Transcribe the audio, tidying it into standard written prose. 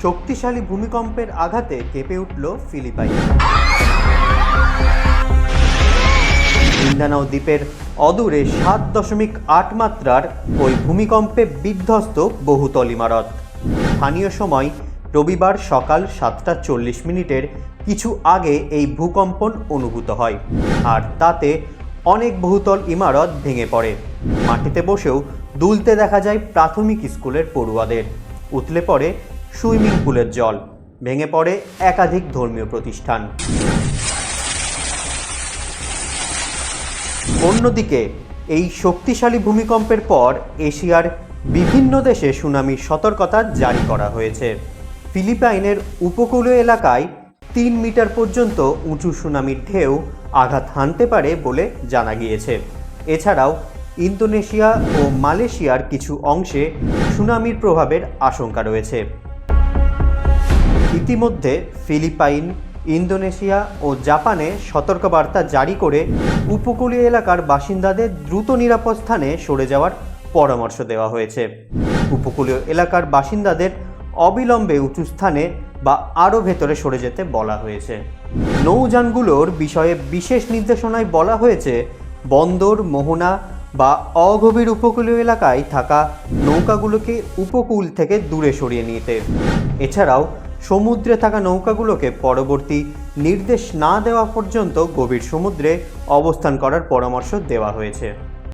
শক্তিশালী ভূমিকম্পের আঘাতে কেঁপে উঠল ফিলিপাইন। মিন্দানাও দ্বীপের অদূরে 7.8 মাত্রার ওই ভূমিকম্পে বিধ্বস্ত বহুতল ইমারত। স্থানীয় সময় রবিবার সকাল 7:40 কিছু আগে এই ভূকম্পন অনুভূত হয়, আর তাতে অনেক বহুতল ইমারত ভেঙে পড়ে। মাটিতে বসেও দুলতে দেখা যায় প্রাথমিক স্কুলের পড়ুয়াদের। উতলে পড়ে সুইমিং পুলের জল, ভেঙে পড়ে একাধিক ধর্মীয় প্রতিষ্ঠান। অন্যদিকে এই শক্তিশালী ভূমিকম্পের পর এশিয়ার বিভিন্ন দেশে সুনামির সতর্কতা জারি করা হয়েছে। ফিলিপাইনের উপকূলীয় এলাকায় 3 মিটার পর্যন্ত উঁচু সুনামির ঢেউ আঘাত হানতে পারে বলে জানা গিয়েছে। এছাড়াও ইন্দোনেশিয়া ও মালয়েশিয়ার কিছু অংশে সুনামির প্রভাবের আশঙ্কা রয়েছে। ইতিমধ্যে ফিলিপাইন, ইন্দোনেশিয়া ও জাপানে সতর্কবার্তা জারি করে উপকূলীয় এলাকার বাসিন্দাদের দ্রুত নিরাপদ স্থানে সরে যাওয়ার পরামর্শ দেওয়া হয়েছে। উপকূলীয় এলাকার বাসিন্দাদের অবিলম্বে উঁচু স্থানে বা আরও ভেতরে সরে যেতে বলা হয়েছে। নৌযানগুলোর বিষয়ে বিশেষ নির্দেশনায় বলা হয়েছে বন্দর, মোহনা বা অগভীর উপকূলীয় এলাকায় থাকা নৌকাগুলোকে উপকূল থেকে দূরে সরিয়ে নিতে। এছাড়াও সমুদ্রে থাকা নৌকাগুলোকে পরবর্তী নির্দেশ না দেওয়া পর্যন্ত গভীর সমুদ্রে অবস্থান করার পরামর্শ দেওয়া হয়েছে।